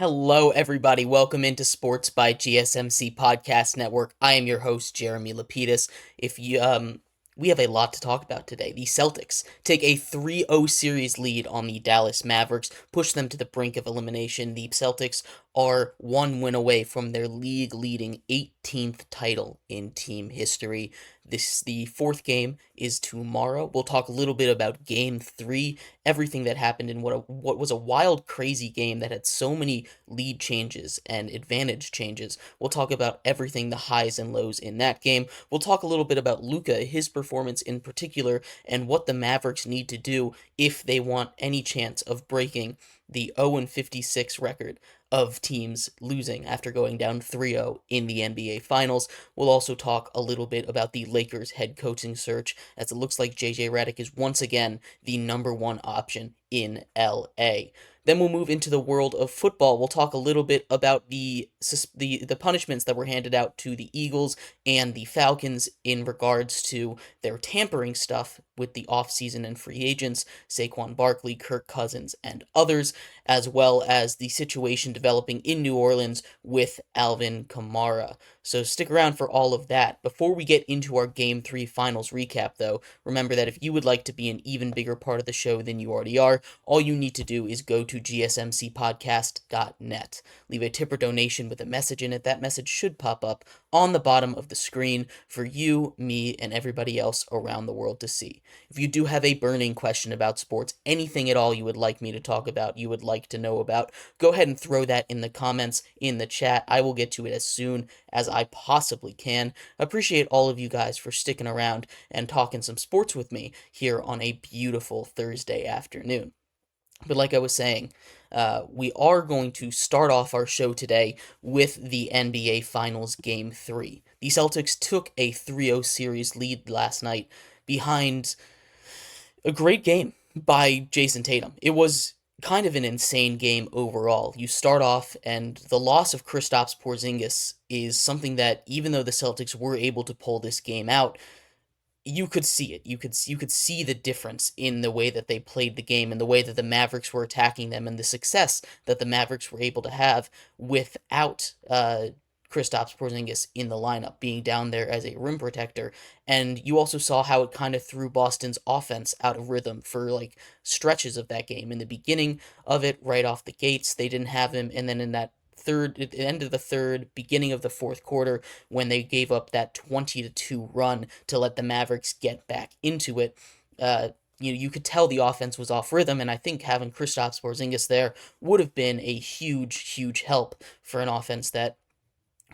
Hello, everybody. Welcome into Sports by GSMC Podcast Network. I am your host, Jeremy Lapidus. We have a lot to talk about today. The Celtics take a 3-0 series lead on the Dallas Mavericks, push them to the brink of elimination. The Celtics are one win away from their league-leading 18th title in team history. The fourth game is tomorrow. We'll talk a little bit about Game 3, everything that happened in what was a wild, crazy game that had so many lead changes and advantage changes. We'll talk about everything, the highs and lows in that game. We'll talk a little bit about Luka, his performance in particular, and what the Mavericks need to do if they want any chance of breaking the 0-56 record of teams losing after going down 3-0 in the NBA Finals. We'll also talk a little bit about the Lakers head coaching search, as it looks like JJ Redick is once again the number one option in LA. Then we'll move into the world of football. We'll talk a little bit about the punishments that were handed out to the Eagles and the Falcons in regards to their tampering stuff with the offseason and free agents, Saquon Barkley, Kirk Cousins, and others, as well as the situation developing in New Orleans with Alvin Kamara. So stick around for all of that. Before we get into our Game 3 finals recap, though, remember that if you would like to be an even bigger part of the show than you already are, all you need to do is go to gsmcpodcast.net. Leave a tip or donation with a message in it. That message should pop up on the bottom of the screen for you, me, and everybody else around the world to see. If you do have a burning question about sports, anything at all you would like me to talk about, you would like to know about, go ahead and throw that in the comments, in the chat. I will get to it as soon as I possibly can. Appreciate all of you guys for sticking around and talking some sports with me here on a beautiful Thursday afternoon. But like I was saying, we are going to start off our show today with the NBA Finals Game 3. The Celtics took a 3-0 series lead last night behind a great game by Jason Tatum. It was kind of an insane game overall. You start off, and the loss of Kristaps Porzingis is something that, even though the Celtics were able to pull this game out, you could see it. You could see the difference in the way that they played the game and the way that the Mavericks were attacking them and the success that the Mavericks were able to have without Kristaps Porzingis in the lineup, being down there as a rim protector. And you also saw how it kind of threw Boston's offense out of rhythm for like stretches of that game. In the beginning of it, right off the gates, they didn't have him, and then in that third, at the end of the third, beginning of the fourth quarter, when they gave up that 20-2 run to let the Mavericks get back into it, you could tell the offense was off rhythm, and I think having Kristaps Porzingis there would have been a huge help for an offense that,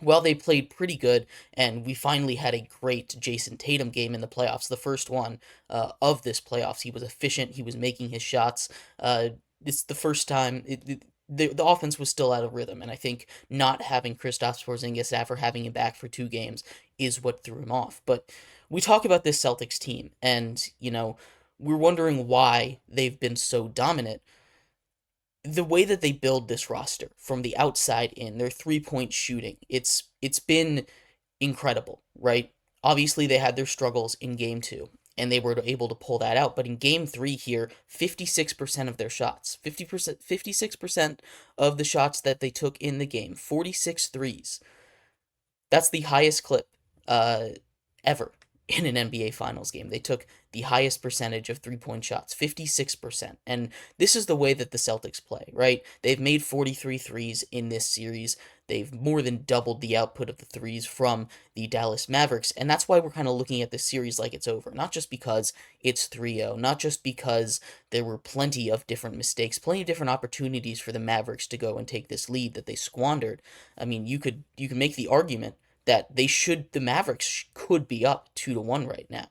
well, they played pretty good, and we finally had a great Jason Tatum game in the playoffs, the first one of this playoffs. He was efficient, he was making his shots. It's the first time the offense was still out of rhythm, and I think not having Kristaps Porzingis after having him back for 2 games is what threw him off. But we talk about this Celtics team, and we're wondering why they've been so dominant. The way that they build this roster from the outside in, their 3-point shooting, it's been incredible, right? Obviously, they had their struggles in Game 2, and they were able to pull that out. But in Game 3 here, 56% of their shots, 56% of the shots that they took in the game, 46 threes. That's the highest clip ever in an NBA Finals game. They took the highest percentage of 3-point shots, 56%. And this is the way that the Celtics play, right? They've made 43 threes in this series. They've more than doubled the output of the threes from the Dallas Mavericks. And that's why we're kind of looking at this series like it's over. Not just because it's 3-0, not just because there were plenty of different mistakes, plenty of different opportunities for the Mavericks to go and take this lead that they squandered. I mean, you could make the argument that the Mavericks could be up 2-1 right now.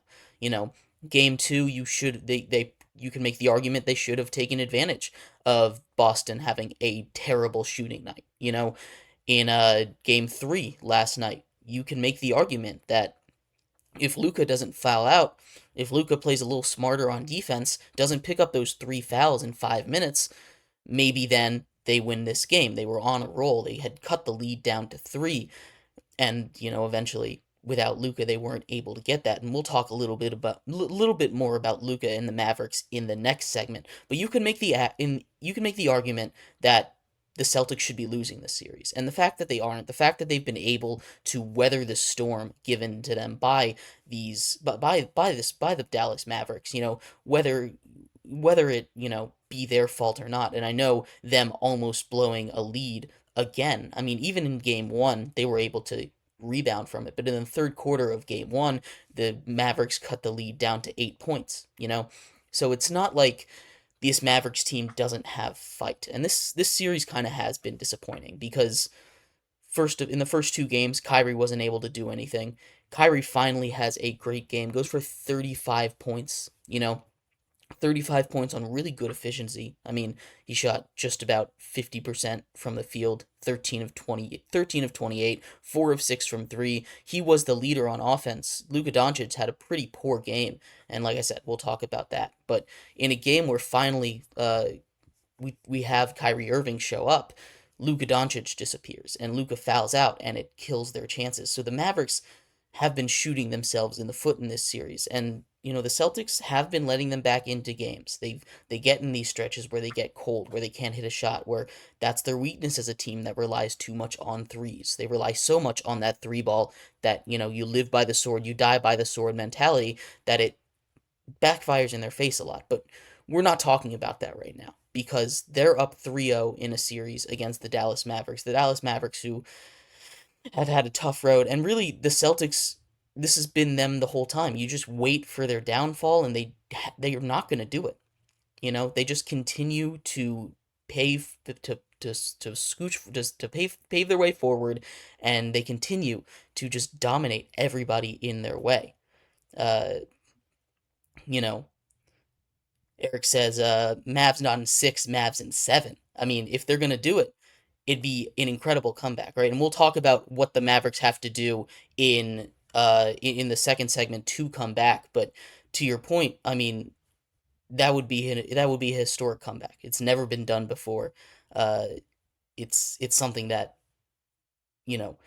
Game 2, you can make the argument they should have taken advantage of Boston having a terrible shooting night. In Game 3 last night, you can make the argument that if Luka doesn't foul out, if Luka plays a little smarter on defense, doesn't pick up those 3 fouls in 5 minutes, maybe then they win this game. They were on a roll. They had cut the lead down to 3. And eventually, without Luka, they weren't able to get that. And we'll talk a little bit more about Luka and the Mavericks in the next segment. But you can make the argument that the Celtics should be losing this series. And the fact that they aren't, the fact that they've been able to weather the storm given to them by the Dallas Mavericks, whether it, be their fault or not. And I know them almost blowing a lead again. I mean, even in game 1, they were able to rebound from it. But in the third quarter of game 1, the Mavericks cut the lead down to 8 points. So it's not like this Mavericks team doesn't have fight. And this series kind of has been disappointing because in the first 2 games, Kyrie wasn't able to do anything. Kyrie finally has a great game, goes for 35 points, 35 points on really good efficiency. I mean, he shot just about 50% from the field, 13 of 28, 4 of 6 from 3. He was the leader on offense. Luka Doncic had a pretty poor game, and like I said, we'll talk about that. But in a game where finally we have Kyrie Irving show up, Luka Doncic disappears and Luka fouls out and it kills their chances. So the Mavericks have been shooting themselves in the foot in this series, and the Celtics have been letting them back into games. They get in these stretches where they get cold, where they can't hit a shot, where that's their weakness as a team that relies too much on threes. They rely so much on that three ball that, you live by the sword, you die by the sword mentality, that it backfires in their face a lot. But we're not talking about that right now because they're up 3-0 in a series against the Dallas Mavericks. The Dallas Mavericks, who have had a tough road, and really the Celtics, this has been them the whole time. You just wait for their downfall, and they are not going to do it. They just continue to pave to scooch just to pave their way forward, and they continue to just dominate everybody in their way. Uh, you know, Eric says, Mavs not in 6, Mavs in 7. I mean, if they're gonna do it, it'd be an incredible comeback, right? And we'll talk about what the Mavericks have to do in the second segment to come back. But to your point, I mean, that would be a historic comeback. It's never been done before. Uh, it's something that you know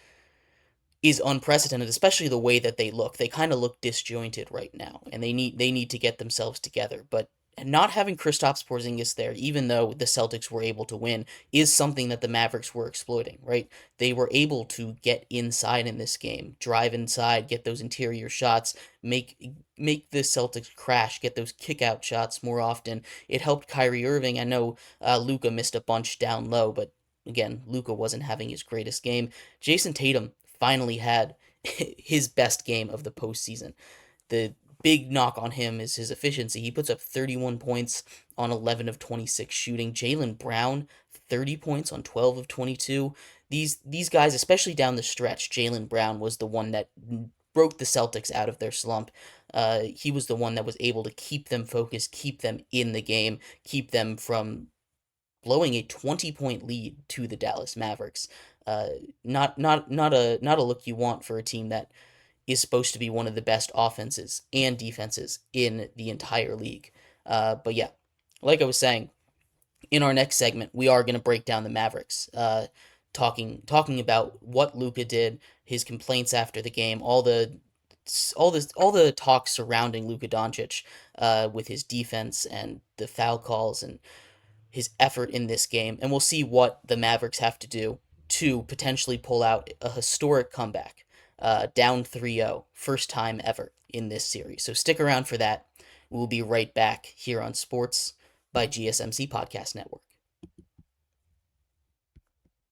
is unprecedented, especially the way that they look. They kind of look disjointed right now, and they need to get themselves together. But not having Kristaps Porzingis there, even though the Celtics were able to win, is something that the Mavericks were exploiting, right? They were able to get inside in this game, drive inside, get those interior shots, make the Celtics crash, get those kick out shots more often. It helped Kyrie Irving. I know Luka missed a bunch down low, but again, Luka wasn't having his greatest game. Jason Tatum finally had his best game of the postseason. The big knock on him is his efficiency. He puts up 31 points on 11 of 26 shooting. Jaylen Brown, 30 points on 12 of 22. These guys, especially down the stretch, Jaylen Brown was the one that broke the Celtics out of their slump. He was the one that was able to keep them focused, keep them in the game, keep them from blowing a 20-point lead to the Dallas Mavericks. Not a look you want for a team that is supposed to be one of the best offenses and defenses in the entire league. But yeah, like I was saying, in our next segment, we are going to break down the Mavericks, talking about what Luka did, his complaints after the game, all the talk surrounding Luka Doncic, with his defense and the foul calls and his effort in this game, and we'll see what the Mavericks have to do to potentially pull out a historic comeback, down 3-0, first time ever in this series. So stick around for that. We'll be right back here on Sports by GSMC Podcast Network.